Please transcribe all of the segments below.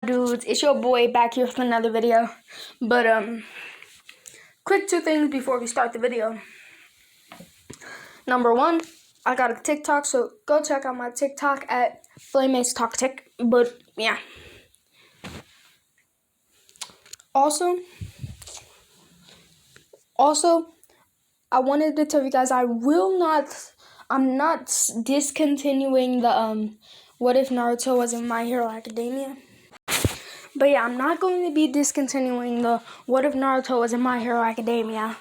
Dudes, it's your boy back here with another video. But quick 2 things before we start the video. Number 1, I got a TikTok, so go check out my TikTok at FlameAceTalkTik. But yeah. Also, I wanted to tell you guys I'm not discontinuing the What If Naruto Was in My Hero Academia. But yeah, I'm not going to be discontinuing the What If Naruto Was in My Hero Academia.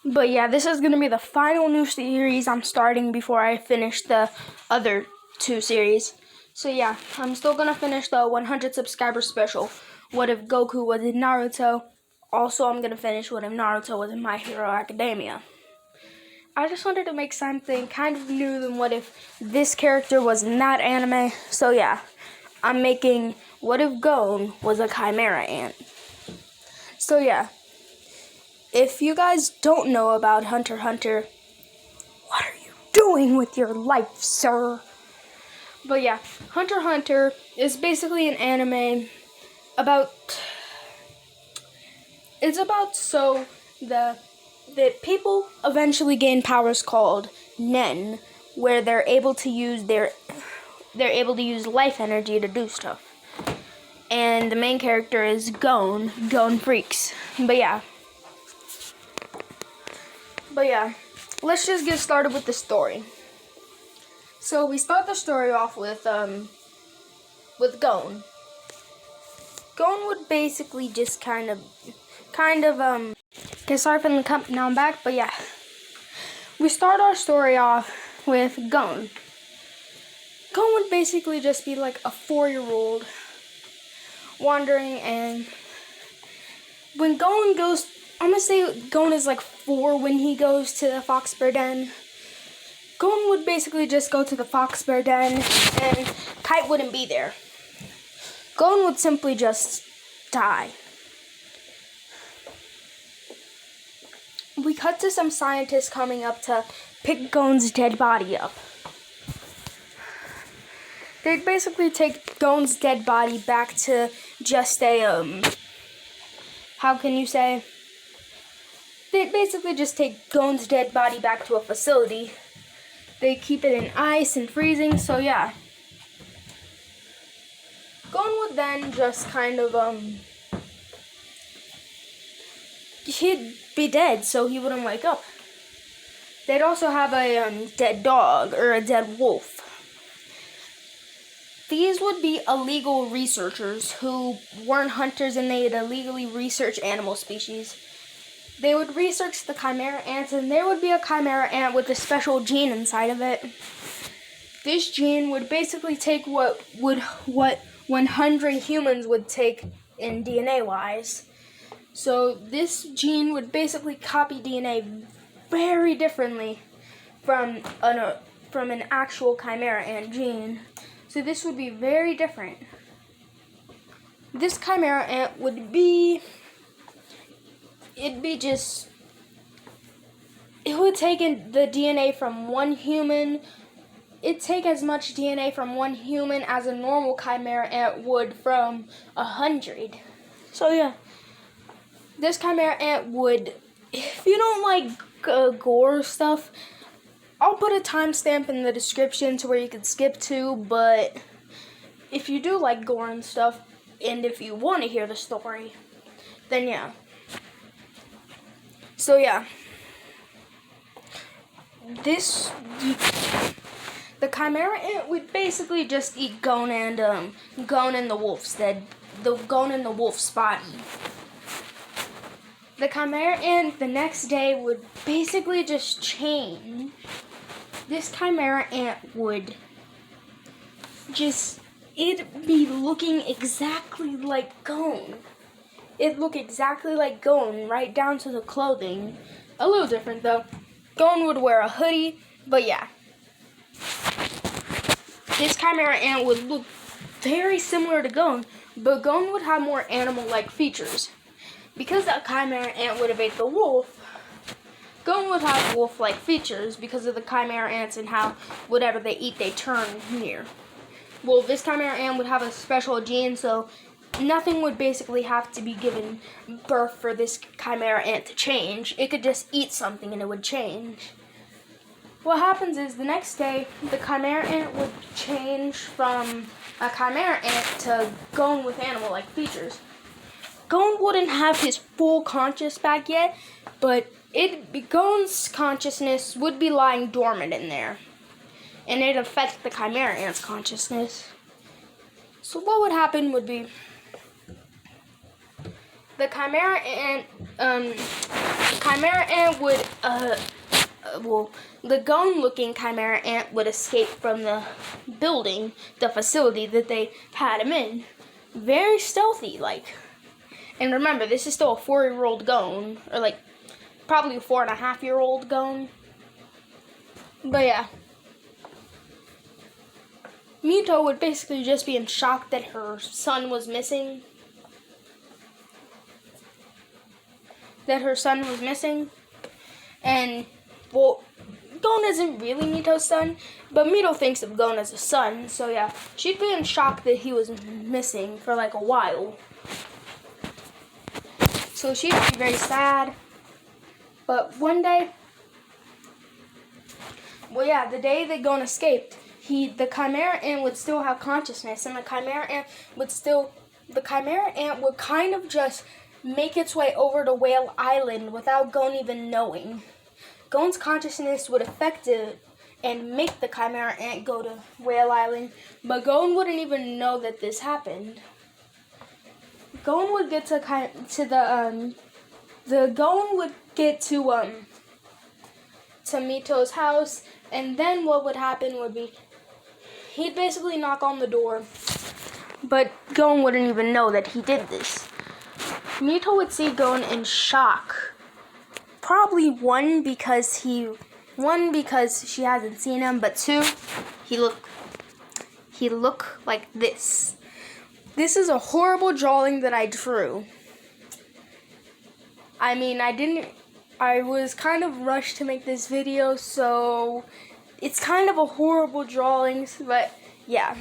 But yeah, this is going to be the final new series I'm starting before I finish the other 2 series. So yeah, I'm still going to finish the 100 subscriber special, What If Goku Was in Naruto. Also, I'm going to finish What If Naruto Was in My Hero Academia. I just wanted to make something kind of new than what if this character was in that anime. So yeah, I'm making What If Gon Was a chimera ant. So yeah, if you guys don't know about Hunter x Hunter, what are you doing with your life, sir? But yeah, Hunter x Hunter is basically an anime about that people eventually gain powers called Nen, where they're able to use life energy to do stuff. And the main character is Gon Freaks. But yeah, let's just get started with the story. So we start the story off with Gon. Gon would basically just kind of okay, sorry for the cut, now I'm back, but yeah. We start our story off with Gon. Gon would basically just be like a 4-year-old wandering, and when Gon goes, I'm gonna say Gon is like 4 when he goes to the Fox Bear Den. Gon would basically just go to the Fox Bear Den, and Kite wouldn't be there. Gon would simply just die. We cut to some scientists coming up to pick Gon's dead body up. They'd basically take Gon's dead body back to just a, how can you say? They'd basically just take Gon's dead body back to a facility. They keep it in ice and freezing, so yeah. Gon would then just kind of, he'd be dead, so he wouldn't wake up. They'd also have a dead dog or a dead wolf. These would be illegal researchers who weren't hunters, and they'd illegally research animal species. They would research the chimera ants, and there would be a chimera ant with a special gene inside of it. This gene would basically take what 100 humans would take in DNA-wise. So this gene would basically copy DNA very differently from an actual chimera ant gene. So this would be very different. This chimera ant would be, it would take in the DNA from one human. It'd take as much DNA from one human as a normal chimera ant would from 100. So yeah. This chimera ant would, if you don't like gore stuff, I'll put a timestamp in the description to where you can skip to, but if you do like gore and stuff, and if you want to hear the story, then yeah. So yeah. The chimera ant would basically just eat Gon and the wolf's body. The chimera ant the next day would basically just change. This chimera ant would it'd be looking exactly like Gon. It'd look exactly like Gon, right down to the clothing. A little different though. Gon would wear a hoodie, but yeah. This chimera ant would look very similar to Gon, but Gon would have more animal-like features. Because that chimera ant would have ate the wolf, Gon would have wolf-like features because of the chimera ants and how whatever they eat they turn near. well, this chimera ant would have a special gene, so nothing would basically have to be given birth for this chimera ant to change. It could just eat something and it would change. What happens is the next day, the chimera ant would change from a chimera ant to Gon with animal-like features. Gon wouldn't have his full conscious back yet, but Gon's consciousness would be lying dormant in there, and it'd affect the chimera ant's consciousness. So what would happen would be the chimera ant would the Gon-looking chimera ant would escape from the building, the facility that they had him in, very stealthy like. And remember, this is still a 4-year-old Gon, or like probably a 4.5-year-old Gon. But yeah, Mito would basically just be in shock that her son was missing. And, well, Gon isn't really Mito's son, but Mito thinks of Gon as a son, so yeah, she'd be in shock that he was missing for like a while. So she'd be very sad. But one day, well yeah, the day that Gon escaped, the chimera ant would still have consciousness, and the chimera ant would kind of just make its way over to Whale Island without Gon even knowing. Gon's consciousness would affect it and make the chimera ant go to Whale Island, but Gon wouldn't even know that this happened. Gon would get to Mito's house, and then what would happen would be he'd basically knock on the door, but Gon wouldn't even know that he did this. Mito would see Gon in shock. Probably one because she hasn't seen him, but two, he look like this. This is a horrible drawing that I drew. I mean, I was kind of rushed to make this video, so it's kind of a horrible drawing, but yeah.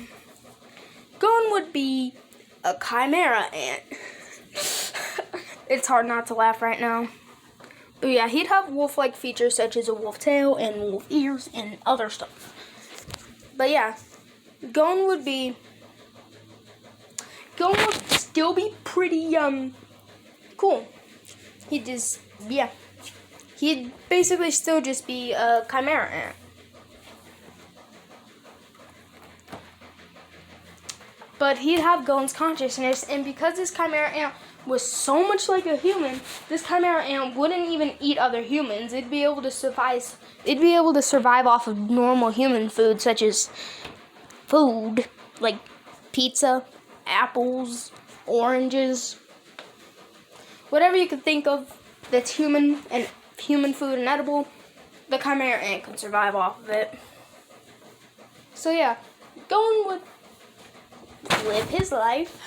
Gon would be a chimera ant. It's hard not to laugh right now. But yeah, he'd have wolf-like features such as a wolf tail and wolf ears and other stuff. But yeah, Gon would still be pretty cool. He'd basically still just be a chimera ant. But he'd have Gon's consciousness, and because this chimera ant was so much like a human, this chimera ant wouldn't even eat other humans. It'd be able to survive off of normal human food, such as food like pizza, apples, oranges, whatever you could think of that's human food and edible. The chimera ant could survive off of it. So yeah, Gon would live his life.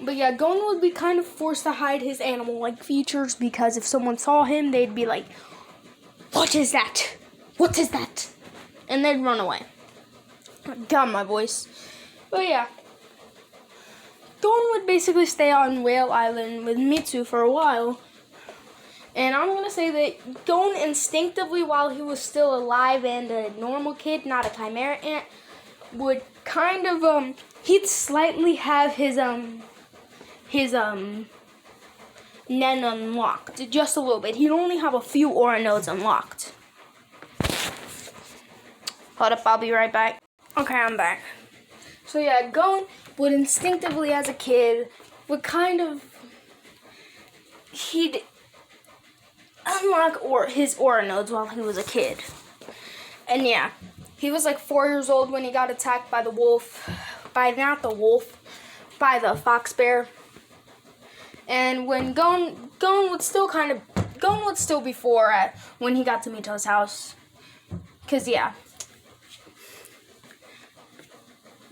But yeah, Gon would be kind of forced to hide his animal-like features, because if someone saw him, they'd be like, "What is that? What is that?" And they'd run away. Got my voice. But yeah, Gon would basically stay on Whale Island with Mitsu for a while. And I'm going to say that Gon instinctively, while he was still alive and a normal kid, not a chimera ant, would kind of, he'd slightly have his Nen unlocked, just a little bit. He'd only have a few aura nodes unlocked. Hold up, I'll be right back. Okay, I'm back. So yeah, Gon would instinctively, as a kid, he'd unlock his aura nodes while he was a kid. And yeah, he was like 4 years old when he got attacked by the fox bear. And when Gon would still be 4 when he got to Mito's house. Cause yeah,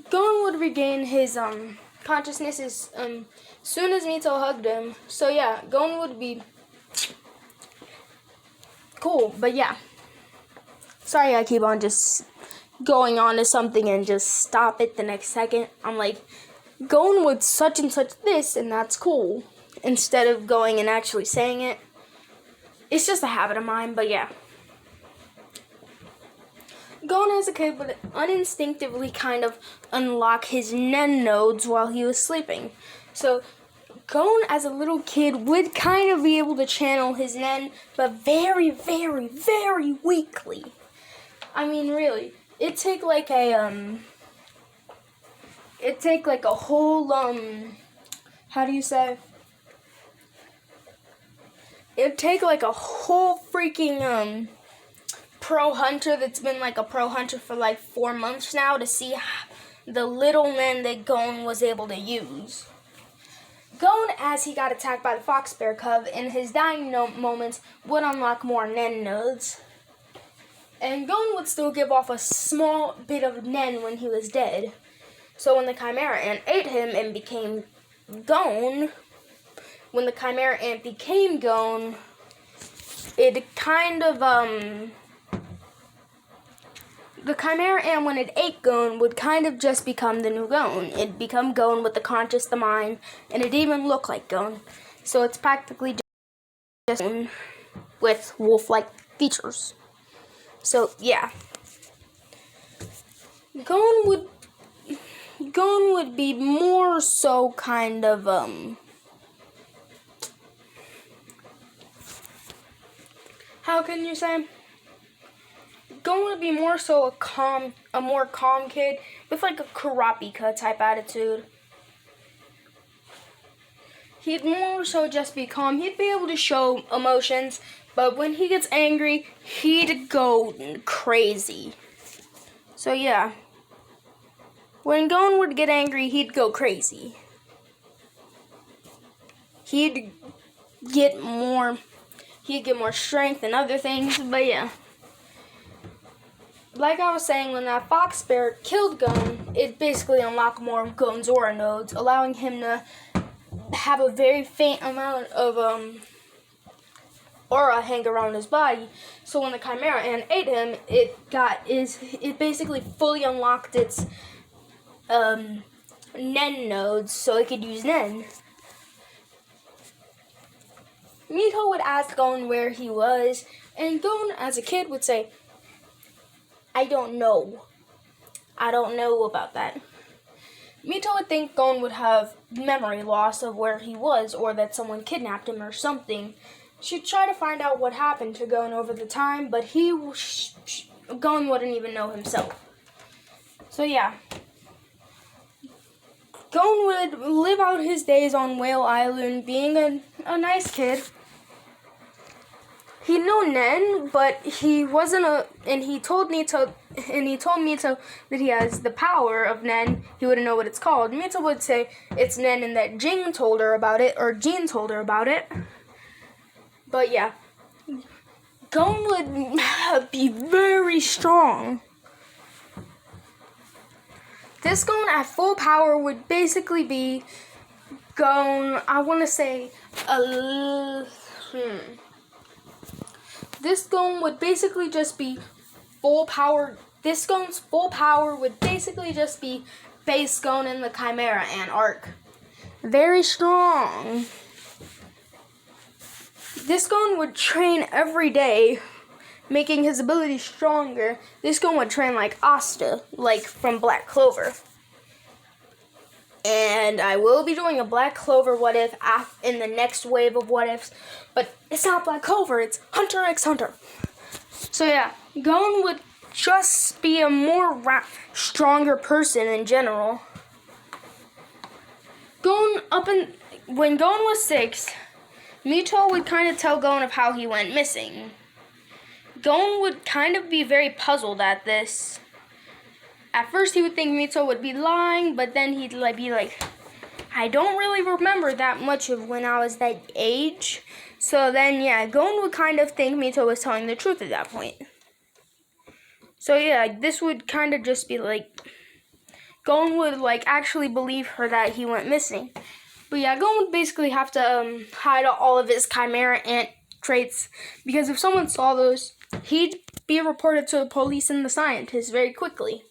Gon would regain his consciousness as soon as Mito hugged him. So yeah, Gon would be cool. But yeah, sorry I keep on just going on to something and just stop it the next second. I'm like, going with such and such this, and that's cool, instead of going and actually saying it. It's just a habit of mine, but yeah. Gon as a kid would uninstinctively kind of unlock his Nen nodes while he was sleeping. So Gon as a little kid would kind of be able to channel his Nen, but very, very, very weakly. I mean, really, it'd take like a whole, how do you say? It'd take like a whole freaking, pro hunter that's been like a pro hunter for like 4 months now to see the little Nen that Gon was able to use. Gon, as he got attacked by the fox bear cub, in his dying moments, would unlock more Nen nodes. And Gon would still give off a small bit of Nen when he was dead. So when the chimera ant ate him and became Gon, when the chimera ant became Gon, it kind of, the chimera ant, when it ate Gon, would kind of just become the new Gon. It'd become Gon with the conscious, the mind, and it even look like Gon. So it's practically just Gon with wolf-like features. So yeah, Gon would be more so kind of how can you say? Gon would be more so a more calm kid with like a Kurapika type attitude. He'd more so just be calm. He'd be able to show emotions, but when he gets angry, he'd go crazy. So yeah, when Gon would get angry, he'd go crazy. He'd get more strength and other things, but yeah. Like I was saying, when that fox bear killed Gon, it basically unlocked more of Gon's aura nodes, allowing him to have a very faint amount of aura hang around his body. So when the chimera ant ate him, it basically fully unlocked its Nen nodes, so it could use Nen. Mito would ask Gon where he was, and Gon as a kid would say, I don't know about that. Mito would think Gon would have memory loss of where he was, or that someone kidnapped him or something. She'd try to find out what happened to Gon over the time, but Gon wouldn't even know himself. So yeah, Gon would live out his days on Whale Island, being a nice kid. He knew Nen, but he wasn't and he told Mito that he has the power of Nen. He wouldn't know what it's called. Mito would say it's Nen and that Jean told her about it. But yeah, Gon would be very strong. This Gon at full power would basically be Gon, This Gon would basically just be full power. This Gon's full power would basically just be base Gon in the Chimera Ant arc. Very strong. This Gon would train every day, making his ability stronger. This Gon would train like Asta, like from Black Clover. And I will be doing a Black Clover what if in the next wave of what ifs, but it's not Black Clover, it's Hunter x Hunter. So yeah, Gon would just be a more stronger person in general. When Gon was 6, Mito would kind of tell Gon of how he went missing. Gon would kind of be very puzzled at this. At first he would think Mito would be lying, but then he'd be like, I don't really remember that much of when I was that age. So then yeah, Gon would kind of think Mito was telling the truth at that point. So yeah, this would kind of just be like, Gon would like actually believe her that he went missing. But yeah, Gon would basically have to hide all of his Chimera Ant traits, because if someone saw those, he'd be reported to the police and the scientists very quickly.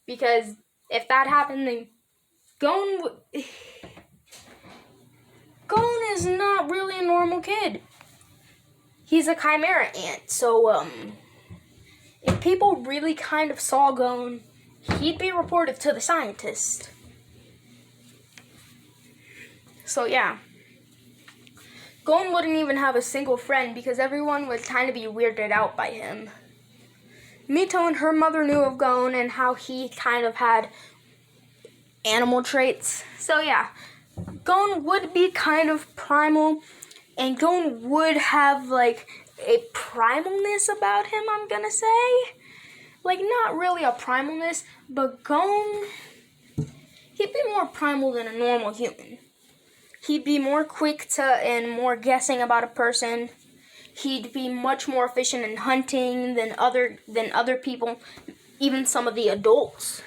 Because if that happened, then Gon is not really a normal kid. He's a chimera ant, so if people really kind of saw Gon, he'd be reported to the scientist. So yeah. Gon wouldn't even have a single friend because everyone would kind of be weirded out by him. Mito and her mother knew of Gon and how he kind of had animal traits. So yeah, Gon would be kind of primal, and Gon would have like a primalness about him, I'm gonna say. Like, not really a primalness, but Gon, he'd be more primal than a normal human. He'd be more quick to and more guessing about a person. He'd be much more efficient in hunting than other people, even some of the adults.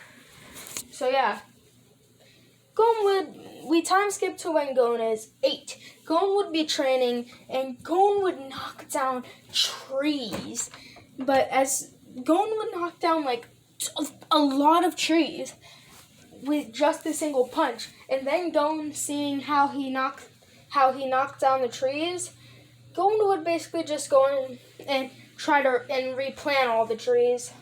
So yeah, we time skip to when Gon is 8. Gon would be training, and Gon would knock down trees. But as Gon would knock down like a lot of trees with just a single punch, and then Gon, seeing how he knocked down the trees, Gon would basically just go in and try to replant all the trees,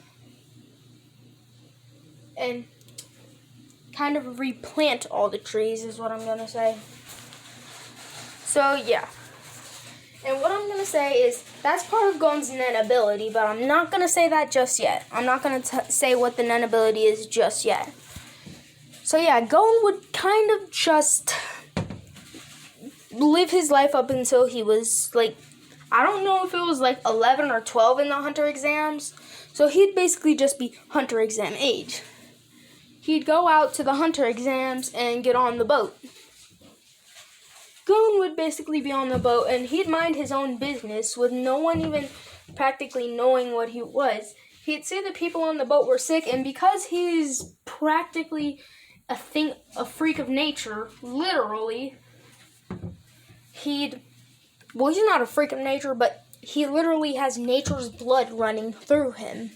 and kind of replant all the trees is what I'm gonna say. So yeah, and what I'm gonna say is that's part of Gon's Nen ability, but I'm not gonna say that just yet. I'm not gonna say what the Nen ability is just yet. So yeah, Gon would kind of just live his life up until he was like, I don't know if it was like 11 or 12 in the hunter exams. So he'd basically just be hunter exam age. He'd go out to the hunter exams and get on the boat. Gon would basically be on the boat, and he'd mind his own business with no one even practically knowing what he was. He'd say the people on the boat were sick, and because he's practically a freak of nature, literally, he's not a freak of nature, but he literally has nature's blood running through him.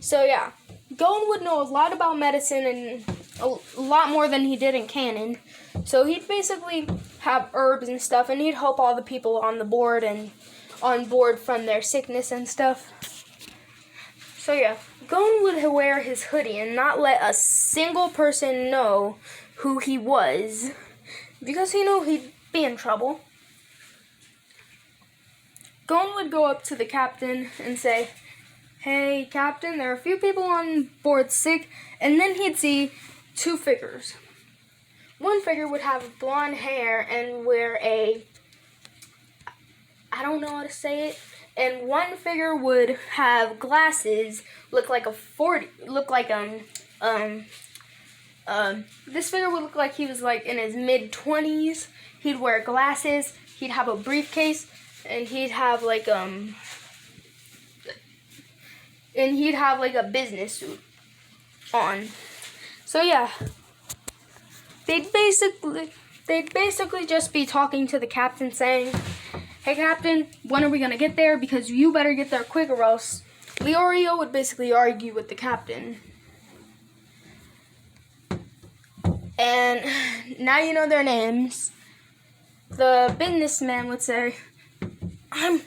So yeah, Gon would know a lot about medicine and a lot more than he did in canon. So he'd basically have herbs and stuff, and he'd help all the people on board from their sickness and stuff. So yeah, Gon would wear his hoodie and not let a single person know who he was, because he knew he'd be in trouble. Gon would go up to the captain and say, "Hey, Captain, there are a few people on board sick," and then he'd see 2 figures. One figure would have blonde hair and wear I don't know how to say it, and one figure would have glasses, this figure would look like he was like in his mid-20s. He'd wear glasses, he'd have a briefcase, and he'd have like a business suit on. So yeah, they'd basically just be talking to the captain, saying, "Hey Captain, when are we gonna get there? Because you better get there quick, or else." Leorio would basically argue with the captain. And now you know their names. The businessman would say, I'm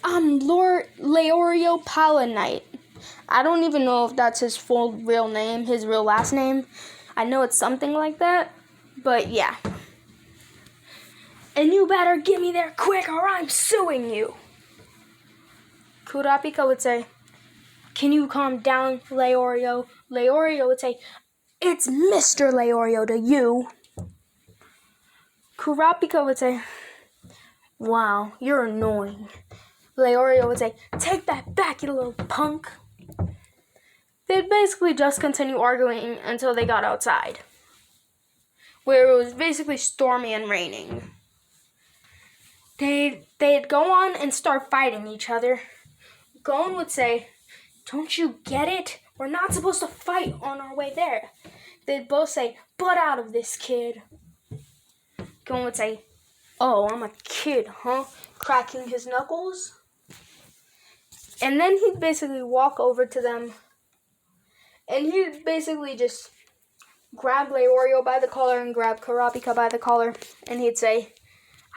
Leorio Palanite. I don't even know if that's his full real name, his real last name. I know it's something like that, but yeah. "And you better get me there quick or I'm suing you." Kurapika would say, "Can you calm down, Leorio?" Leorio would say, "It's Mr. Leorio to you." Kurapika would say, "Wow, you're annoying." Leorio would say, "Take that back, you little punk." They'd basically just continue arguing until they got outside, where it was basically stormy and raining. They'd go on and start fighting each other. Gon would say, "Don't you get it? We're not supposed to fight on our way there." They'd both say, "Butt out of this, kid." Gon would say, Oh, I'm a kid, huh? Cracking his knuckles. And then he'd basically walk over to them. And he'd basically just grab Leorio by the collar and grab Kurapika by the collar. And he'd say,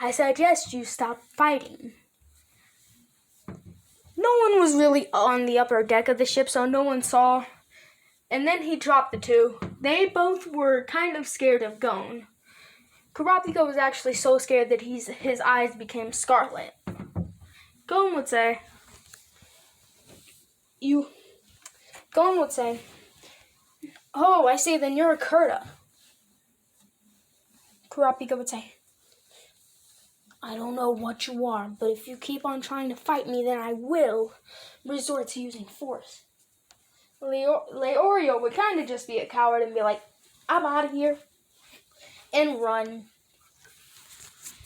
I suggest you stop fighting. No one was really on the upper deck of the ship, so no one saw. And then he dropped the two. They both were kind of scared of Gon. Kurapika was actually so scared that his eyes became scarlet. Gon would say, oh, I see, then you're a Kurta. Kurapika would say, I don't know what you are, but if you keep on trying to fight me, then I will resort to using force. Leorio would kind of just be a coward and be like, I'm out of here, and run.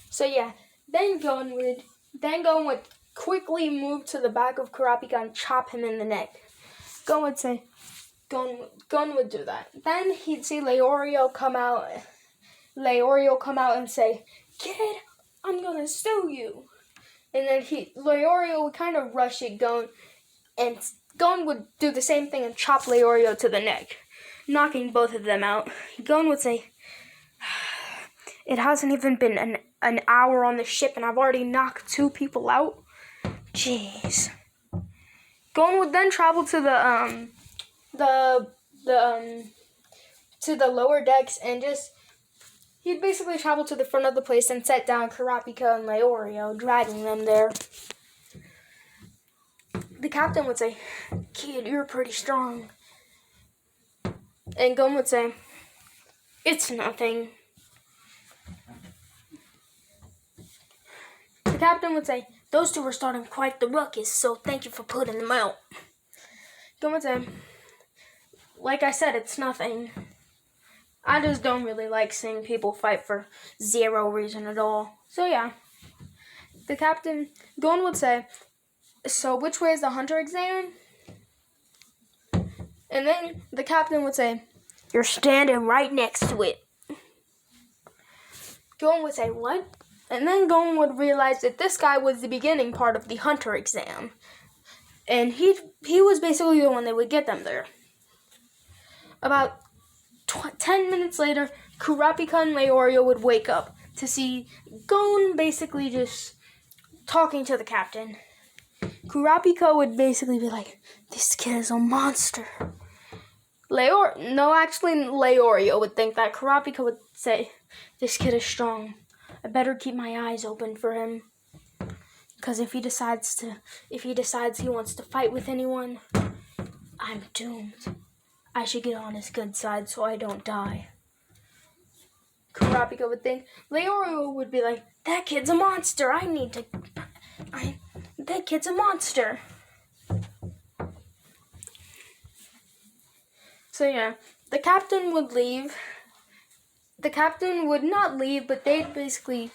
So yeah, then Gon would quickly move to the back of Kurapika and chop him in the neck. Gon would do that. Then he'd see Leorio come out and say, Kid, I'm gonna sue you. And then Leorio would kind of rush at Gon, and Gon would do the same thing and chop Leorio to the neck, knocking both of them out. Gon would say, it hasn't even been an hour on the ship and I've already knocked 2 people out. Jeez. Gon would then travel to the lower decks and he'd basically travel to the front of the place and set down Kurapika and Leorio, dragging them there. The captain would say, Kid, you're pretty strong. And Gon would say, it's nothing. The captain would say, those 2 were starting quite the ruckus, so thank you for putting them out. Gon would say, like I said, it's nothing. I just don't really like seeing people fight for 0 reason at all. So yeah, Gon would say, so which way is the hunter exam? And then the captain would say, you're standing right next to it. Gon would say, what? And then Gon would realize that this guy was the beginning part of the hunter exam. And he was basically the one that would get them there. About 10 minutes later, Kurapika and Leorio would wake up to see Gon basically just talking to the captain. Kurapika would basically be like, this kid is a monster. Leorio would think that. Kurapika would say, this kid is strong. I better keep my eyes open for him. Because if he decides he wants to fight with anyone, I'm doomed. I should get on his good side so I don't die. Kurapika would think. Leorio would be like, that kid's a monster. That kid's a monster. So yeah, the captain would leave. The captain would not leave, but they'd basically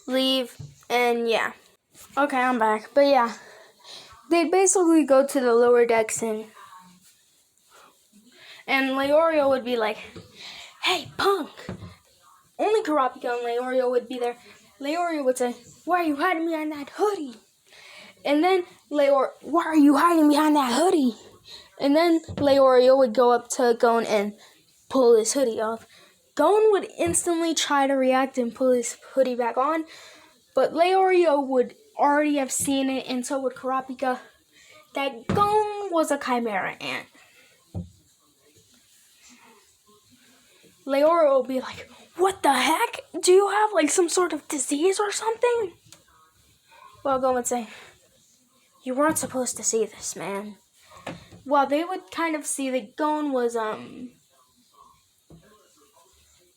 leave, and yeah. Okay, I'm back. But yeah, they'd basically go to the lower decks, and Leorio would be like, hey, punk! Only Kurapika and Leorio would be there. Leorio would say, why are you hiding behind that hoodie? And then why are you hiding behind that hoodie? And then Leorio would go up to Gon and pull his hoodie off. Gon would instantly try to react and pull his hoodie back on, but Leorio would already have seen it, and so would Kurapika, that Gon was a chimera ant. Leorio would be like, what the heck? Do you have like some sort of disease or something? Well, Gon would say, you weren't supposed to see this, man. Well, they would kind of see that Gon was,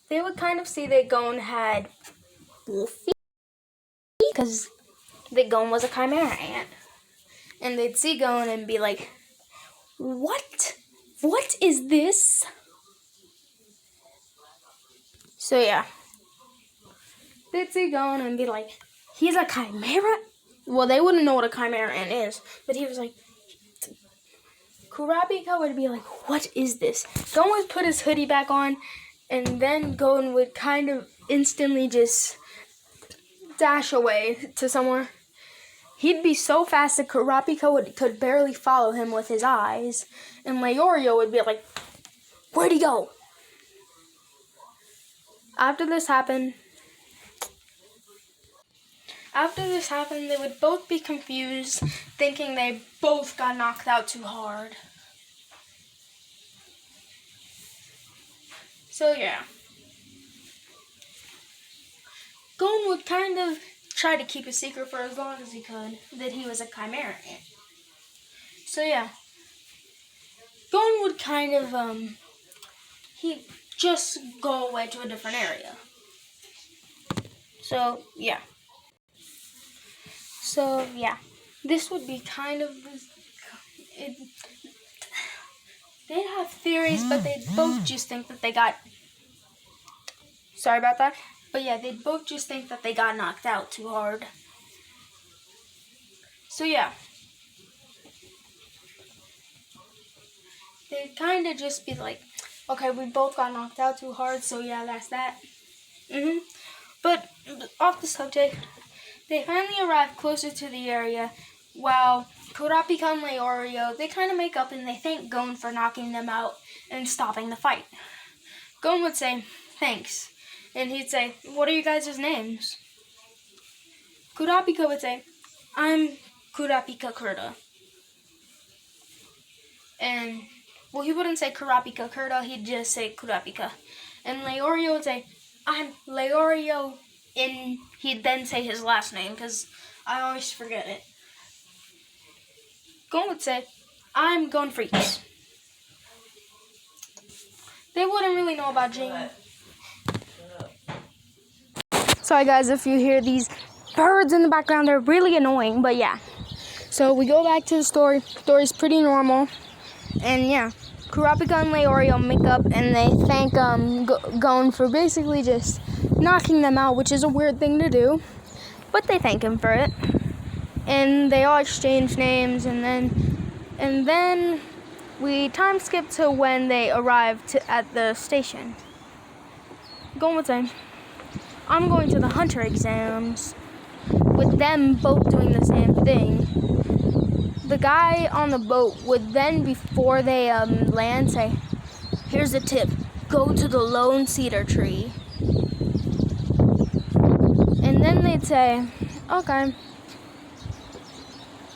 they would kind of see that Gon had wolfy, because that Gon was a chimera ant. And they'd see Gon and be like, what? What is this? So yeah, they'd see Gon and be like, he's a chimera? Well, they wouldn't know what a chimera ant is, but he was like, Kurapika would be like, what is this? Gon would put his hoodie back on, and then Gon would kind of instantly just dash away to somewhere. He'd be so fast that Kurapika could barely follow him with his eyes. And Leorio would be like, where'd he go? After this happened, they would both be confused, thinking they both got knocked out too hard. So yeah. Gon would kind of try to keep a secret for as long as he could that he was a chimera. So yeah. Gon would kind of, he'd just go away to a different area. So yeah. This would be kind of, they'd have theories, but they'd both just think that they got, sorry about that, but yeah, they'd both just think that they got knocked out too hard. So yeah. They'd kind of just be like, okay, we both got knocked out too hard, so yeah, that's that. But off the subject, they finally arrive closer to the area, while Kurapika and Leorio, they kind of make up and they thank Gon for knocking them out and stopping the fight. Gon would say, thanks. And he'd say, what are you guys' names? Kurapika would say, I'm Kurapika Kurta. And, well, he wouldn't say Kurapika Kurta, he'd just say Kurapika. And Leorio would say, I'm Leorio, and he'd then say his last name, because I always forget it. Gon would say, I'm Gon Freaks. They wouldn't really know about Jane. Sorry guys if you hear these birds in the background, they're really annoying, but yeah. So we go back to the story. Story's pretty normal. And yeah, Kurapika and Leorio make up and they thank Gon for basically just knocking them out, which is a weird thing to do. But they thank him for it. And they all exchange names, and then we time skip to when they arrived at the station. Gon would say, I'm going to the hunter exams, with them both doing the same thing. The guy on the boat would then, before they land, say, here's a tip, go to the lone cedar tree. And then they'd say, okay.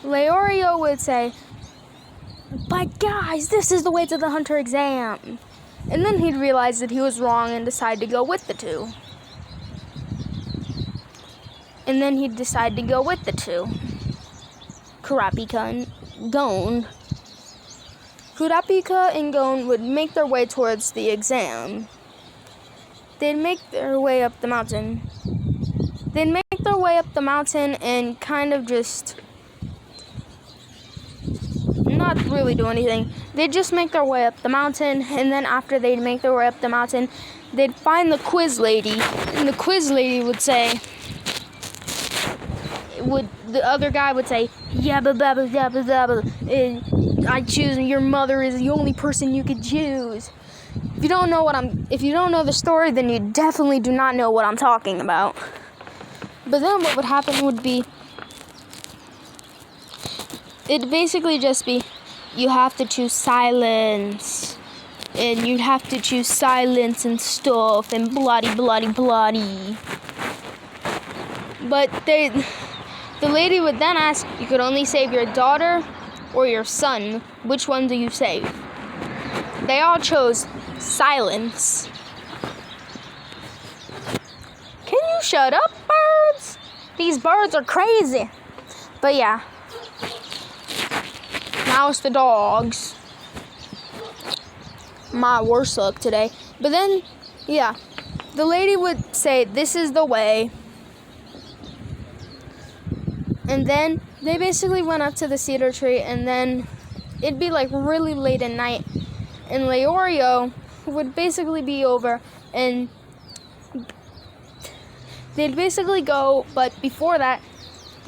Leorio would say, but guys, this is the way to the hunter exam. And then he'd realize that he was wrong and decide to go with the two. Kurapika and Gon. Kurapika and Gon would make their way towards the exam. They'd make their way up the mountain. And kind of just not really do anything. They'd just make their way up the mountain, and then after they'd make their way up the mountain, they'd find the quiz lady, and the quiz lady would say, the other guy would say, yabba babba dabba dabba, I choose, your mother is the only person you could choose. If you don't know the story, then you definitely do not know what I'm talking about. But then what would happen would be, it'd basically just be, you have to choose silence, and you'd have to choose silence and stuff, and bloody. But the lady would then ask, you could only save your daughter or your son. Which one do you save? They all chose silence. Can you shut up, birds? These birds are crazy. But yeah. Now it's the dogs. My worst luck today. But then, yeah. The lady would say, this is the way. And then they basically went up to the cedar tree, and then it'd be like really late at night. And Leorio would basically be over, and they'd basically go, but before that,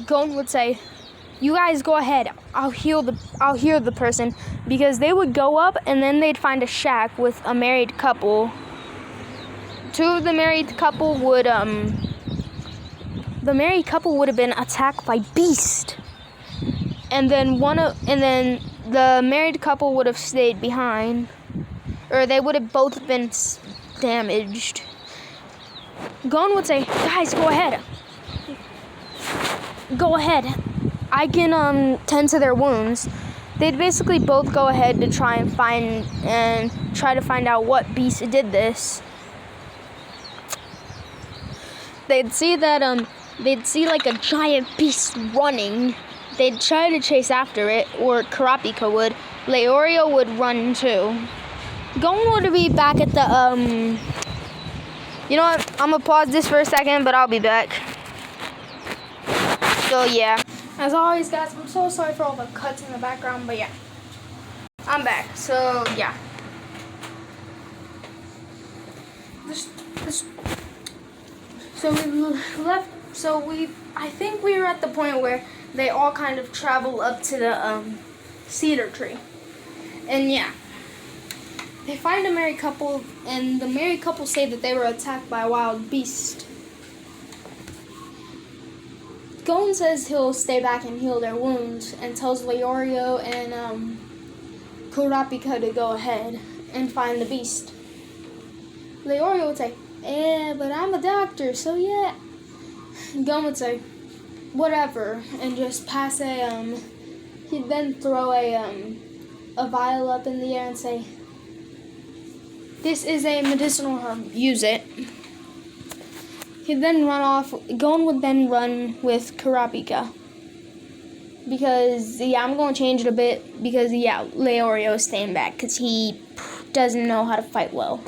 Gon would say, you guys go ahead, I'll heal the person, because they would go up and then they'd find a shack with a married couple. Two of the married couple would the married couple would have been attacked by beast, and then the married couple would have stayed behind, or they would have both been damaged. Gon would say, "Guys, go ahead. Go ahead. I can tend to their wounds." They'd basically both go ahead to try to find out what beast did this. They'd see like a giant beast running. They'd try to chase after it, or Kurapika would. Leorio would run too. Gon would be back at the you know what? I'm gonna pause this for a second, but I'll be back. So yeah. As always, guys, I'm so sorry for all the cuts in the background, but yeah. I'm back. So yeah. I think we were at the point where they all kind of travel up to the cedar tree. And yeah. They find a married couple, and the married couple say that they were attacked by a wild beast. Gon says he'll stay back and heal their wounds, and tells Leorio and Kurapika to go ahead and find the beast. Leorio would say, but I'm a doctor, so yeah. Gon would say, whatever, and just pass he'd then throw a vial up in the air and say, "This is a medicinal herb, use it." He'd then run off. Gon would then run with Kurapika. Because, yeah, I'm going to change it a bit. Because, yeah, Leorio is staying back. Because he doesn't know how to fight well.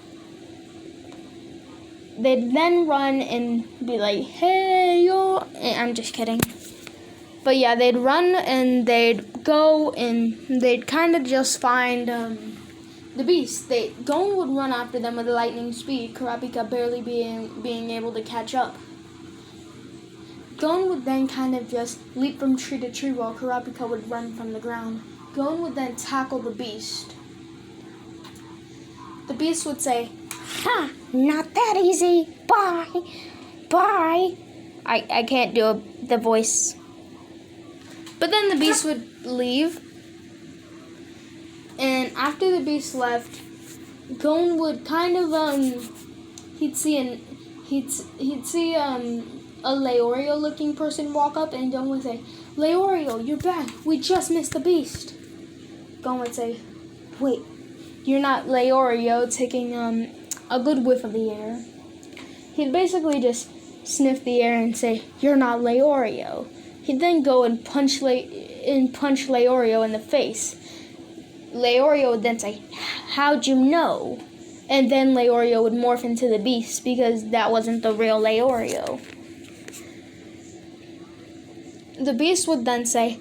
They'd then run and be like, "Hey, yo." I'm just kidding. But, yeah, they'd run and they'd go and they'd kind of just find the beast. Gon would run after them with lightning speed, Kurapika barely being able to catch up. Gon would then kind of just leap from tree to tree while Kurapika would run from the ground. Gon would then tackle the beast. The beast would say, "Ha! Not that easy. Bye. Bye." I can't do the voice. But then the beast would leave. And after the beast left, Gon would kind of he'd see a Leorio looking person walk up, and Gon would say, "Leorio, you're back. We just missed the beast." Gon would say, "Wait, you're not Leorio," taking a good whiff of the air. He'd basically just sniff the air and say, "You're not Leorio." He'd then go and punch Leorio in the face. Leorio would then say, "How'd you know?" And then Leorio would morph into the beast because that wasn't the real Leorio. The beast would then say,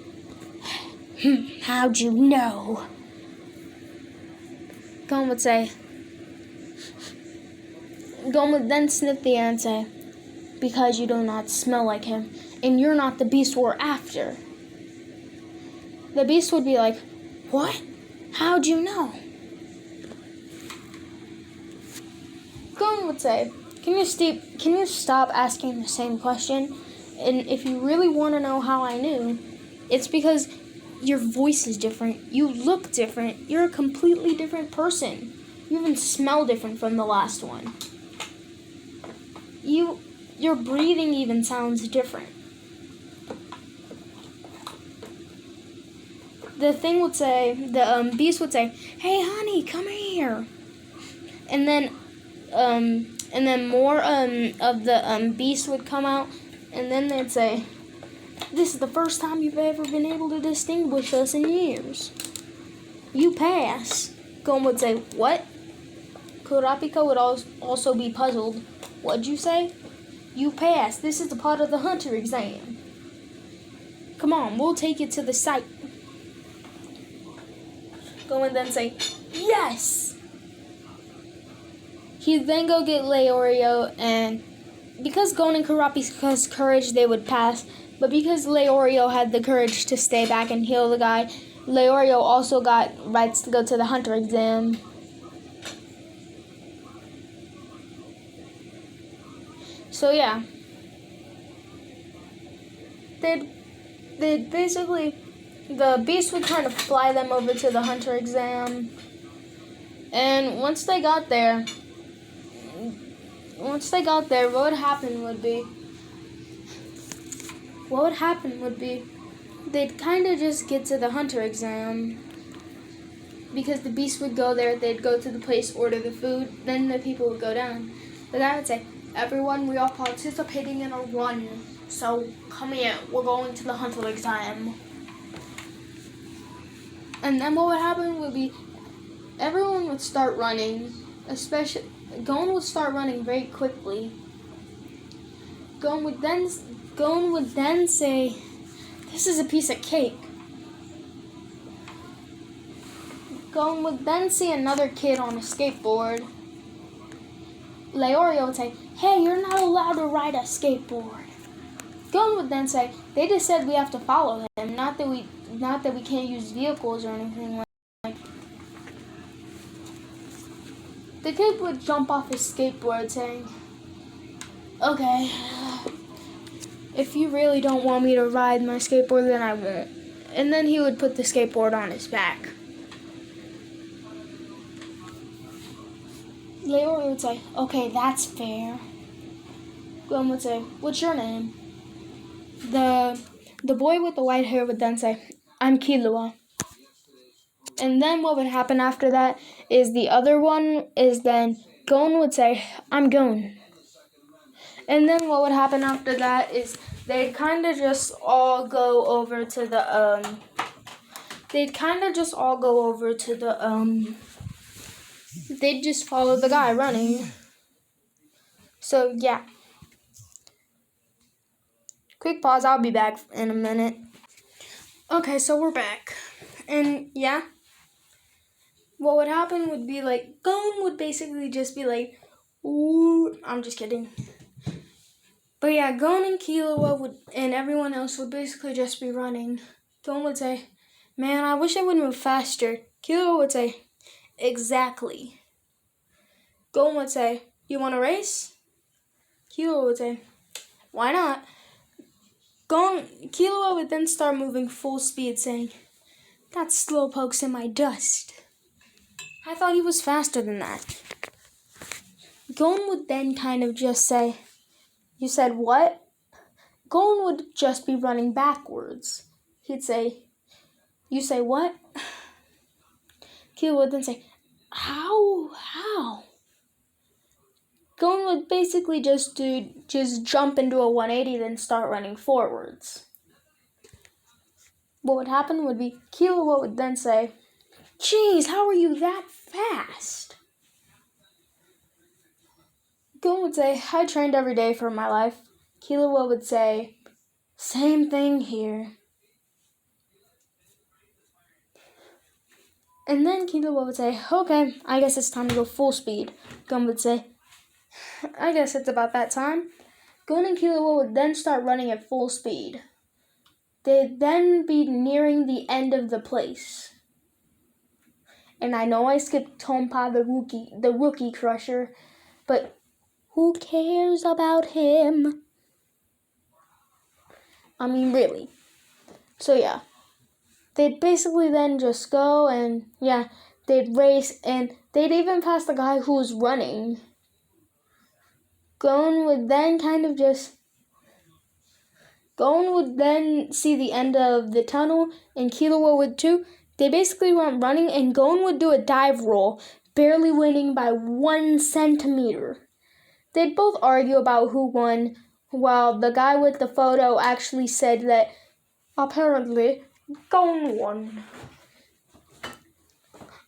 "How'd you know?" Gon would then sniff the air and say, "Because you do not smell like him, and you're not the beast we're after." The beast would be like, "What? How'd you know?" Gon would say, Can you stop asking the same question? And if you really want to know how I knew, it's because your voice is different. You look different. You're a completely different person. You even smell different from the last one. Your breathing even sounds different. The beast would say, "Hey, honey, come here." And then more of the beast would come out, and then they'd say, "This is the first time you've ever been able to distinguish us in years. You pass." Gon would say, "What?" Kurapika would also be puzzled. "What'd you say?" "You pass. This is a part of the hunter exam. Come on, we'll take you to the site." Gon would then say, "Yes!" He'd then go get Leorio, and because Gon and Kurapika's courage, they would pass. But because Leorio had the courage to stay back and heal the guy, Leorio also got rights to go to the hunter exam. So yeah. they'd basically, the beast would kind of fly them over to the hunter exam. And once they got there, what would happen would be, they'd kind of just get to the hunter exam. Because the beast would go there, they'd go to the place, order the food, then the people would go down. The guy would say, everyone, we are participating in a run, so come here, we're going to the hunter exam. And then what would happen would be, everyone would start running, especially, Gon would start running very quickly. Gon would then say, this is a piece of cake. Gon would then see another kid on a skateboard. Leorio would say, hey, you're not allowed to ride a skateboard. Gon would then say, they just said we have to follow him, not that we can't use vehicles or anything like that. The kid would jump off his skateboard saying, okay, if you really don't want me to ride my skateboard, then I won't. And then he would put the skateboard on his back. Leorio would say, okay, that's fair. Gon would say, what's your name? The boy with the white hair would then say, I'm Killua. And then what would happen after that is the other one is then Gon would say, I'm Gon. And then what would happen after that is they'd kind of just all go over to the, they'd just follow the guy running. So, yeah. Quick pause, I'll be back in a minute. Okay, so we're back. And, yeah. What would happen would be, like, Gon would basically just be like, ooh, I'm just kidding. But, yeah, Gon and Killua and everyone else would basically just be running. Gon would say, man, I wish I would move faster. Killua would say, exactly. Gon would say, you want to race? Killua would say, why not? Killua would then start moving full speed, saying, that slowpoke's in my dust. I thought he was faster than that. Gon would then kind of just say, you said what? Gon would just be running backwards. He'd say, you say what? Killua would then say, how? Gon would basically just jump into a 180, then start running forwards. What would happen would be, Killua would then say, geez, how are you that fast? Gon would say, I trained every day for my life. Killua would say, same thing here. And then Killua would say, okay, I guess it's time to go full speed. Gon would say, I guess it's about that time. Gon and Killua would then start running at full speed. They'd then be nearing the end of the place. And I know I skipped Tompa the rookie crusher, but who cares about him? I mean, really. So, yeah. They'd basically then just go and, yeah, they'd race, and they'd even pass the guy who was running. Gon would then see the end of the tunnel, and Killua would too. They basically went running, and Gon would do a dive roll, barely winning by 1 centimeter. They'd both argue about who won, while the guy with the photo actually said that apparently Gon won.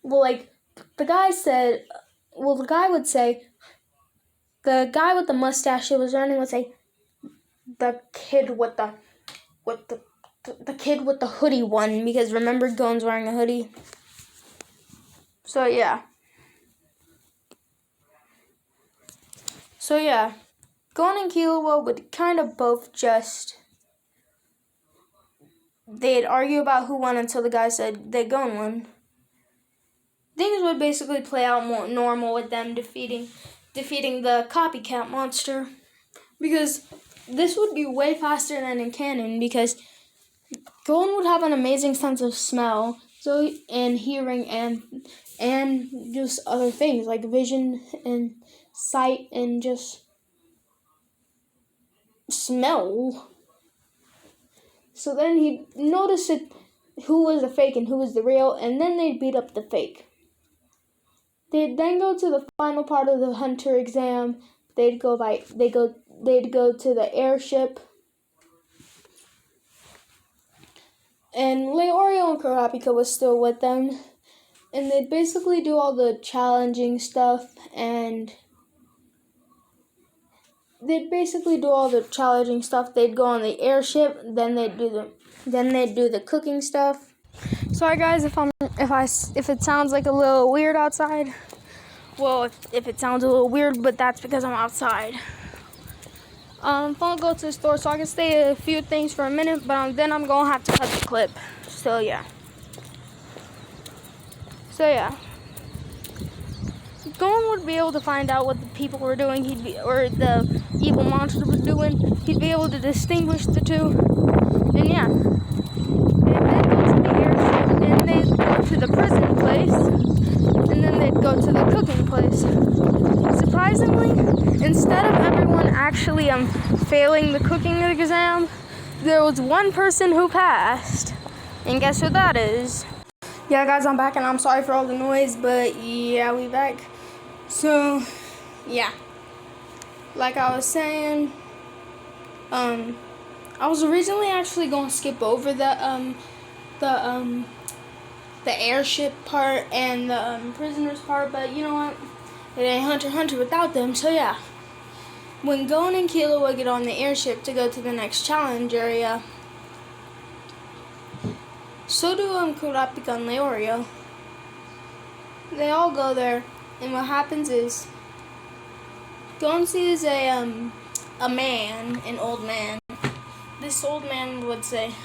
The guy would say, the guy with the mustache who was running would say, the kid with the hoodie won, because remember, Gon's wearing a hoodie. So yeah, Gon and Killua would kind of both they'd argue about who won until the guy said that Gon won. Things would basically play out more normal with them defeating the copycat monster, because this would be way faster than in canon because Gon would have an amazing sense of smell, and hearing and just other things like vision and sight and just smell. So then he'd notice who was the fake and who was the real, and then they'd beat up the fake. They'd then go to the final part of the hunter exam. They'd go to the airship. And Leorio and Kurapika was still with them. And they'd basically do all the challenging stuff, and they'd go on the airship, then they'd do the cooking stuff. Sorry guys if it sounds like a little weird outside. Well, if it sounds a little weird, but that's because I'm outside. I'm gonna go to the store so I can say a few things for a minute, but then I'm gonna have to cut the clip. So yeah. Gon would be able to find out what the people were doing, or the evil monster was doing. He'd be able to distinguish the two. And yeah. They'd then go to the airship, and they'd go to the prison place, and then they'd go to the cooking place. Surprisingly, instead of everyone actually failing the cooking exam, there was one person who passed. And guess who that is? Yeah, guys, I'm back, and I'm sorry for all the noise, but yeah, we back. So, yeah. Like I was saying, I was originally actually going to skip over the airship part and the prisoners part, but you know what? It ain't Hunter x Hunter without them, so yeah. When Gon and Killua get on the airship to go to the next challenge area, so do Kurapika and Leorio. They all go there, and what happens is Gon sees an old man. This old man would say,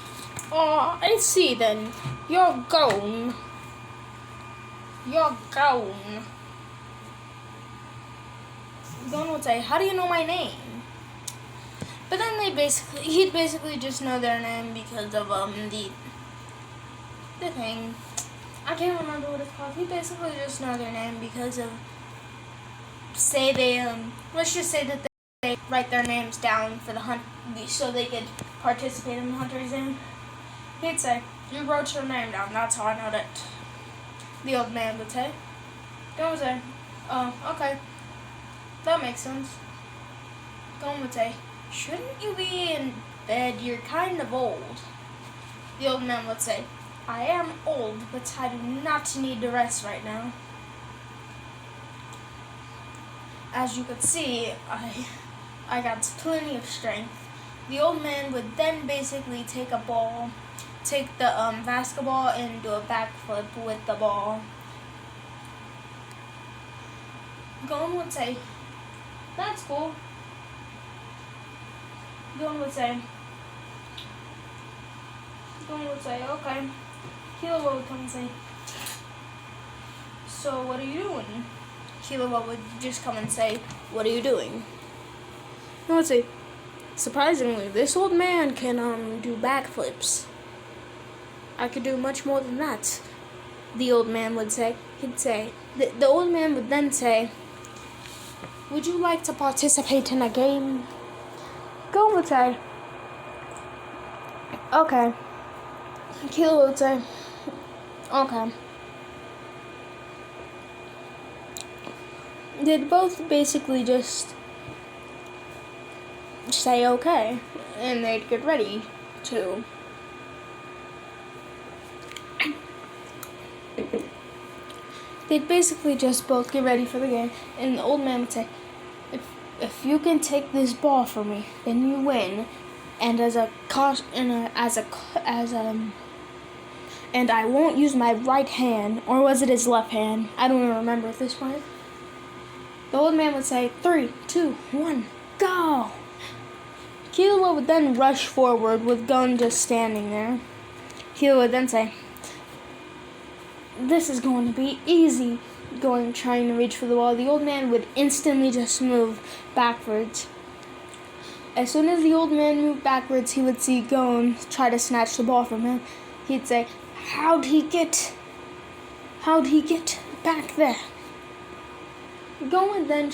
"Oh, I see then. You're Gon. You're Gon." Gon would say, "How do you know my name?" But then he'd basically just know their name because of the thing. I can't remember what it's called. He basically just know their name because of, let's just say that they write their names down for the hunt, so they could participate in the hunter exam. He'd say, "You wrote your name down, that's how I know that." The old man would say. Gon would say, "Oh, okay. That makes sense." Gon would say, "Shouldn't you be in bed? You're kind of old." The old man would say, "I am old, but I do not need to rest right now. As you could see, I got plenty of strength." The old man would then basically take the basketball and do a backflip with the ball. Gon would say, "That's cool." Gon would say, "Okay." Killua would come and say, "So what are you doing?" Killua would just come and say, "What are you doing?" I would say, "Surprisingly, this old man can do backflips. I could do much more than that." The old man would say, the old man would then say, "Would you like to participate in a game?" Gon would say, "Okay." Killua would say, "Okay." They'd both basically just say okay, and they'd get ready to. They'd basically just both get ready for the game, and the old man would say, If you can take this ball for me, then you win. And and I won't use my right hand, or was it his left hand? I don't even remember at this point." The old man would say, 3, 2, 1, go! Killua would then rush forward with Gon just standing there. Killua would then say, "This is going to be easy," trying to reach for the wall. The old man would instantly just move backwards. As soon as the old man moved backwards, he would see Gon try to snatch the ball from him. He'd say, How'd he get back there? Gon would then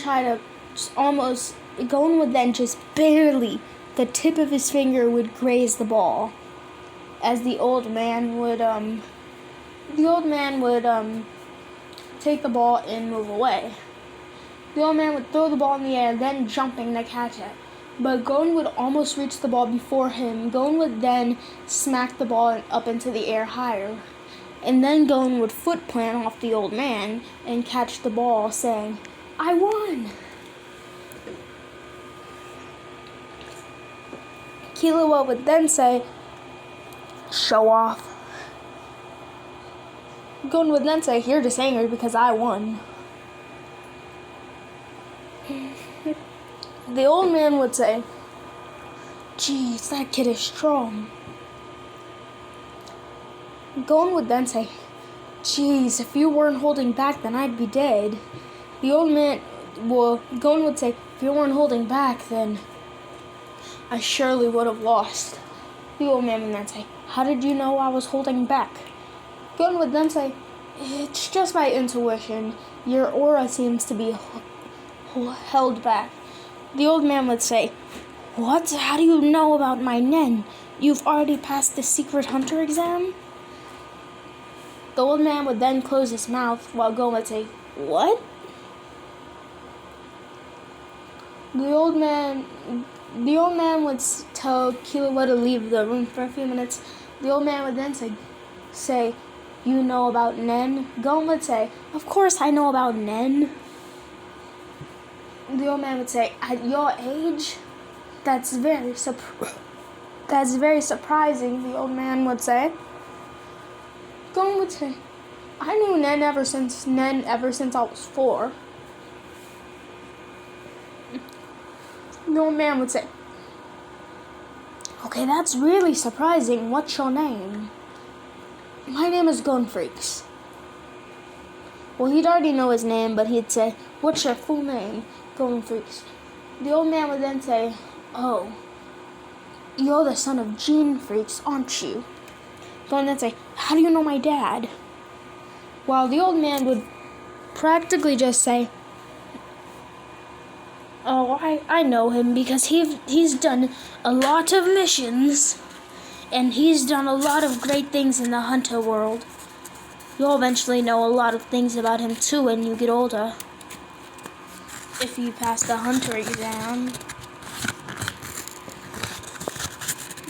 just barely, the tip of his finger would graze the ball, as the old man would take the ball and move away. The old man would throw the ball in the air, then jumping to catch it. But Gon would almost reach the ball before him. Gon would then smack the ball up into the air higher. And then Gon would foot plant off the old man and catch the ball, saying, I won! Killua would then say, Show off. Gon would then say, You're just angry because I won. The old man would say, Geez, that kid is strong. Gon would then say, Geez, if you weren't holding back, then I'd be dead. Gon would say, If you weren't holding back, then I surely would have lost. The old man would then say, How did you know I was holding back? Gon would then say, It's just my intuition. Your aura seems to be held back. The old man would say, What? How do you know about my Nen? You've already passed the secret hunter exam? The old man would then close his mouth while Gon would say, What? The old man would tell Killua to leave the room for a few minutes. The old man would then say, You know about Nen? Gon would say, Of course I know about Nen. The old man would say, At your age? That's very surprising, the old man would say. Gon would say, I knew Nen ever since I was 4. The old man would say, Okay, that's really surprising. What's your name? My name is Gon Freaks. Well, he'd already know his name, but he'd say, What's your full name? Gon Freaks. The old man would then say, Oh, you're the son of Gene Freaks, aren't you? Gon would then say, How do you know my dad? While the old man would practically just say, Oh, I know him because he's done a lot of missions, and he's done a lot of great things in the hunter world. You'll eventually know a lot of things about him too when you get older, if you pass the hunter exam.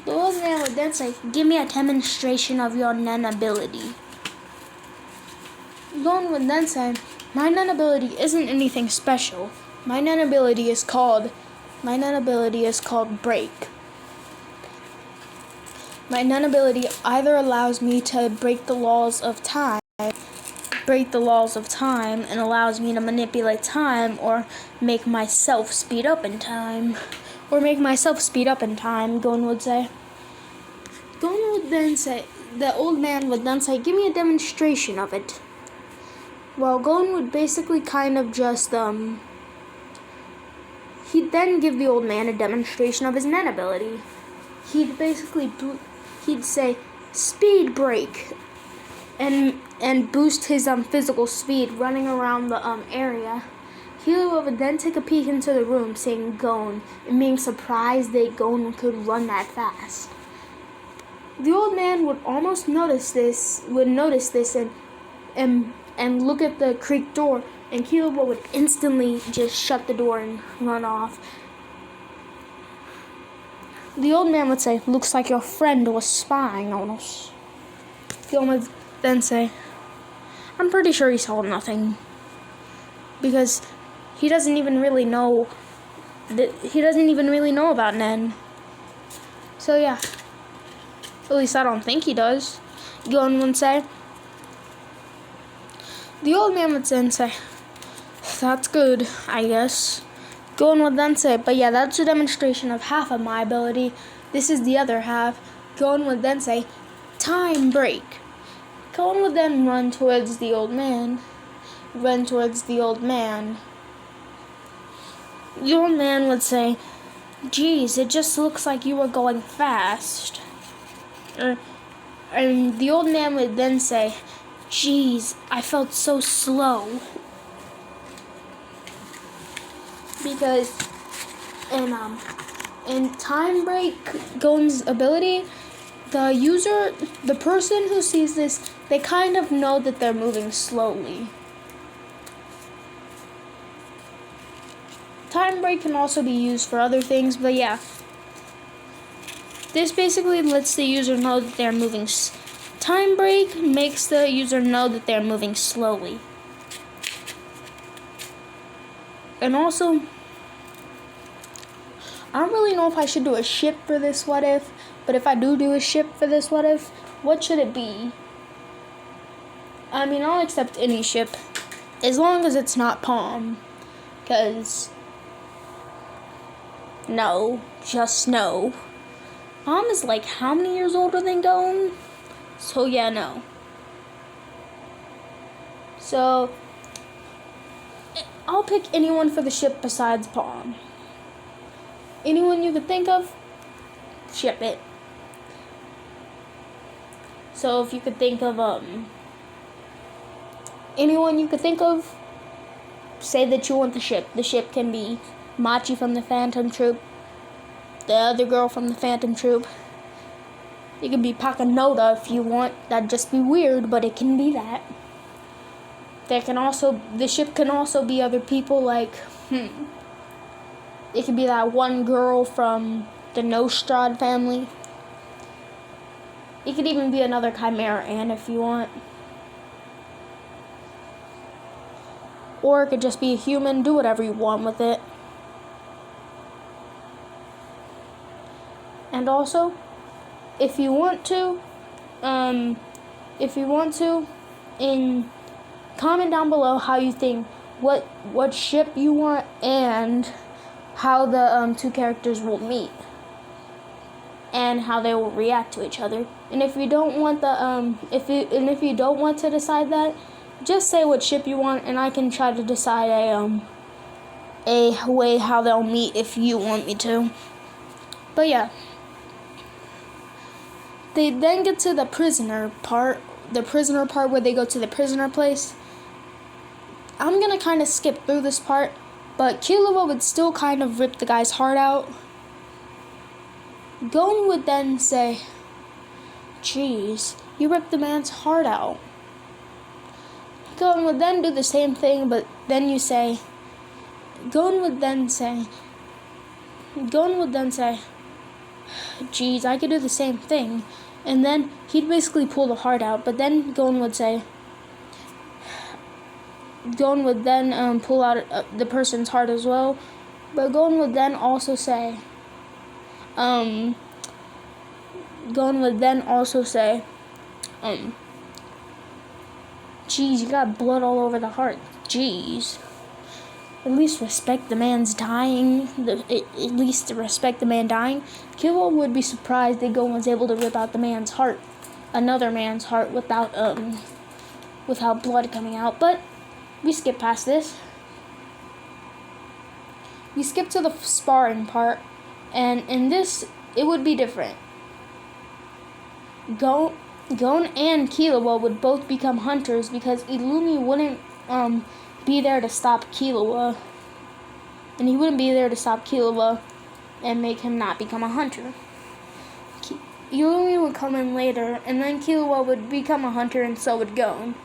The old man would then say, Give me a demonstration of your Nen ability. Gon would then say, My Nen ability isn't anything special. My Nen ability is called Break. My Nen ability either allows me to break the laws of time and allows me to manipulate time, or make myself speed up in time. Gon would say. Gon would then say, the old man would then say, Give me a demonstration of it. Well, Gon would basically kind of just, he'd then give the old man a demonstration of his Nen ability. He'd say, Speed break, and boost his physical speed running around the area. Killua would then take a peek into the room, seeing Gon, and being surprised that Gon could run that fast. The old man would notice this and look at the creak door, and Killua would instantly just shut the door and run off. The old man would say, Looks like your friend was spying on us. Gon would then say, I'm pretty sure he saw nothing, because he doesn't even really know about Nen. So yeah, at least I don't think he does. Gon would say. The old man would then say, That's good, I guess. Gon would then say, But yeah, that's a demonstration of half of my ability. This is the other half. Gon would then say, Time break. Gon would then run towards the old man. The old man would say, Geez, it just looks like you were going fast. And the old man would then say, geez, I felt so slow. Because in time break Gon's ability, the person who sees this, they kind of know that they're moving slowly. Time break can also be used for other things, but yeah. This basically lets the user know that they're moving. Time break makes the user know that they're moving slowly. And also, I don't really know if I should do a ship for this what if, but if I do a ship for this what if, what should it be? I mean, I'll accept any ship, as long as it's not Palm, because no, just no. Palm is like how many years older than Gon? So yeah, no. So I'll pick anyone for the ship besides Palm. Anyone you could think of, ship it. So if you could think of anyone you could think of, say that you want the ship. The ship can be Machi from the Phantom Troop, the other girl from the Phantom Troop. It could be Pakanoda if you want. That'd just be weird, but it can be that. The ship can also be other people, like, it could be that one girl from the Nostrad family. It could even be another Chimera Ant if you want. Or it could just be a human. Do whatever you want with it. And also, if you want to, comment down below how you think, what ship you want, and how the two characters will meet, and how they will react to each other. And if you don't want if you don't want to decide that, just say what ship you want, and I can try to decide a way how they'll meet if you want me to. But yeah. They then get to the prisoner part where they go to the prisoner place. I'm gonna kind of skip through this part, but Killua would still kind of rip the guy's heart out. Gon would then say, geez, you ripped the man's heart out. Gon would then do the same thing, but then Gon would then say, geez, I could do the same thing. And then he'd basically pull the heart out, but then Gon would then pull out the person's heart as well. But Gon would then also say, geez, you got blood all over the heart. Geez. At least respect the man's dying. At least respect the man dying. Killua would be surprised that Gon was able to rip out the man's heart, another man's heart, without blood coming out. But we skip past this. We skip to the sparring part, and in this it would be different. Gon and Killua would both become hunters because Illumi wouldn't be there to stop Killua. And he wouldn't be there to stop Killua and make him not become a hunter. Illumi would come in later, and then Killua would become a hunter, and so would Gon.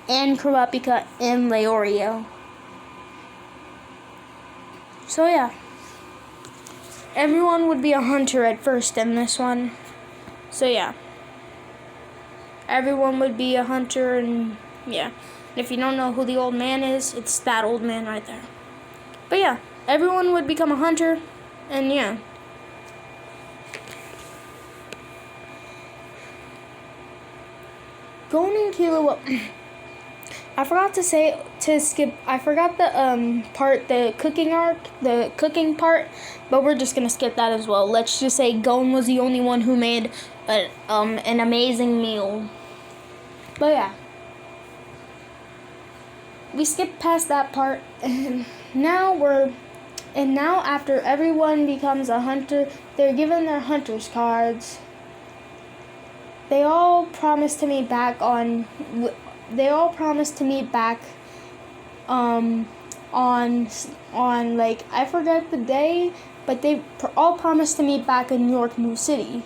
And Kurapika and Leorio. So yeah. Everyone would be a hunter at first in this one. So yeah. Everyone would be a hunter, and yeah. If you don't know who the old man is, it's that old man right there. But yeah, everyone would become a hunter, and yeah. Gon and Killua. I forgot the part, the cooking part, but we're just gonna skip that as well. Let's just say Gon was the only one who made an amazing meal. But yeah. We skipped past that part, and now we're And now after everyone becomes a hunter, they're given their hunter's cards. They all promise to meet back on like, I forget the day, but they all promise to meet back in York New City.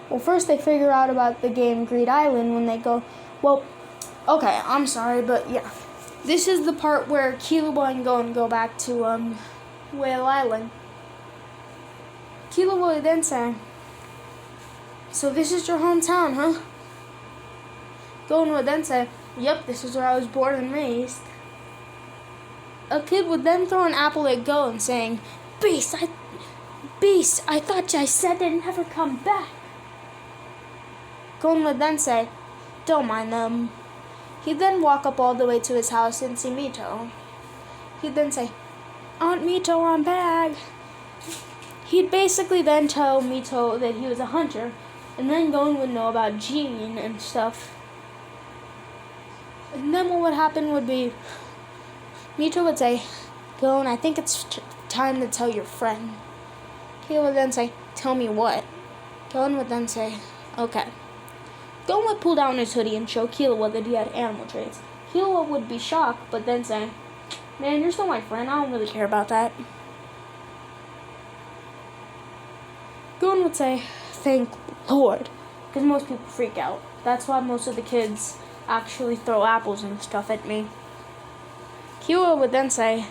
Well, first they figure out about the game Greed Island when they go, well, okay, I'm sorry, but yeah. This is the part where Killua and Gon go back to Whale Island. Killua will then say, so this is your hometown, huh? Gon would then say, yep, this is where I was born and raised. A kid would then throw an apple at Gon, saying, Beast, I thought I said they'd never come back. Gon would then say, don't mind them. He'd then walk up all the way to his house and see Mito. He'd then say, Aunt Mito, I'm back. He'd basically then tell Mito that he was a hunter, and then Gon would know about Jean and stuff. And then what would happen would be, Mito would say, Gon, I think it's time to tell your friend. He would then say, tell me what? Gon would then say, okay. Gon would pull down his hoodie and show Killua that he had animal traits. Killua would be shocked, but then say, man, you're still my friend, I don't really care about that. Gon would say, thank Lord, because most people freak out. That's why most of the kids actually throw apples and stuff at me. Killua would then say,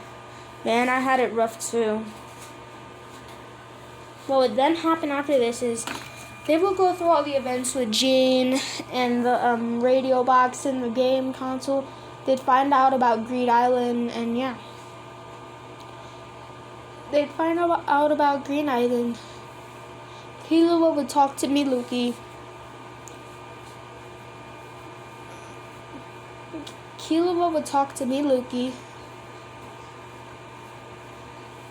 man, I had it rough too. What would then happen after this is, they will go through all the events with Jean and the radio box and the game console. They'd find out about Greed Island, and yeah. They'd find out about Green Island. Killua would talk to Miluki.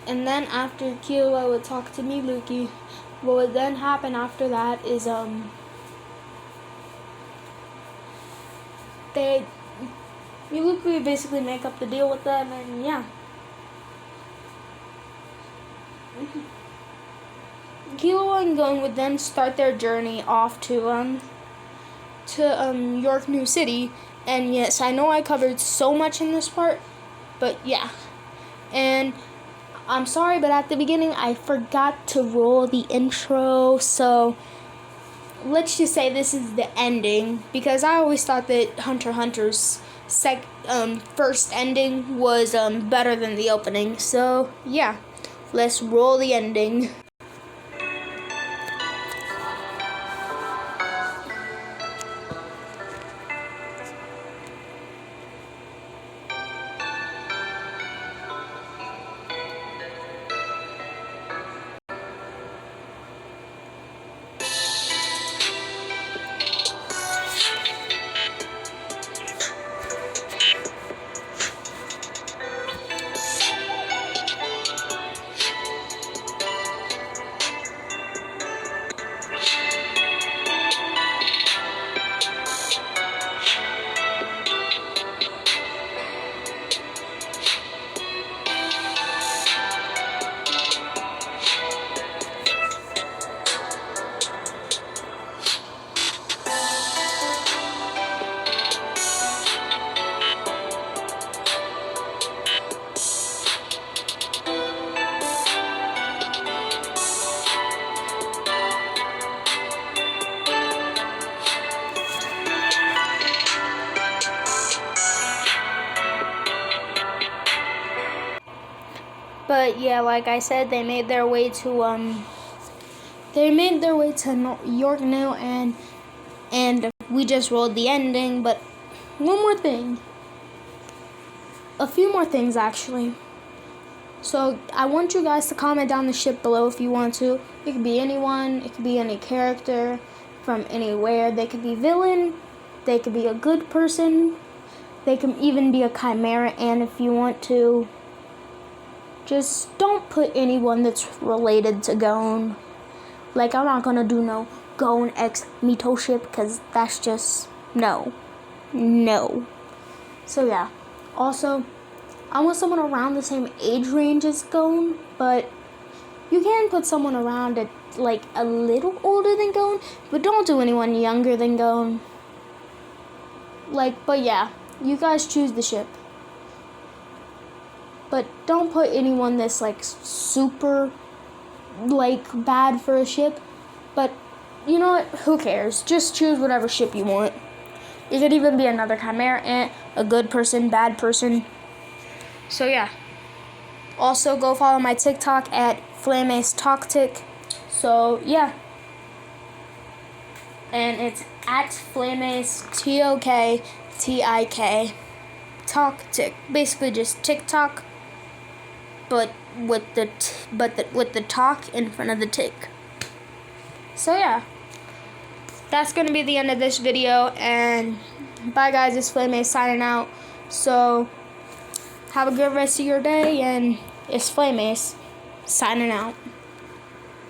And then after Killua would talk to Miluki, what would then happen after that is Miluki would basically make up the deal with them, and yeah. Killua and Gon would then start their journey off to York New City. And yes, I know I covered so much in this part, but yeah. And I'm sorry, but at the beginning I forgot to roll the intro, so let's just say this is the ending, because I always thought that Hunter x Hunter's first ending was better than the opening. So yeah, let's roll the ending. But yeah, like I said, they made their way to York New, and we just rolled the ending. But one more thing, a few more things actually. So I want you guys to comment down the ship below if you want to. It could be anyone, it could be any character from anywhere. They could be villain, they could be a good person, they can even be a chimera. And if you want to, just don't put anyone that's related to Gon. Like, I'm not gonna do no Gon X Mito ship, because that's just no. So yeah. Also, I want someone around the same age range as Gon, but you can put someone around it like a little older than Gon, but don't do anyone younger than Gon. But yeah, you guys choose the ship. But don't put anyone that's super bad for a ship. But you know what? Who cares? Just choose whatever ship you want. It could even be another chimera ant, a good person, bad person. So yeah. Also go follow my TikTok at FlameAceTalkTik. So yeah. And it's at FlameAce TOKTIK. TalkTik. Basically just TikTok, but with the talk in front of the tick. So yeah. That's gonna be the end of this video, and bye guys, it's FlameAce signing out. So have a good rest of your day, and it's FlameAce signing out.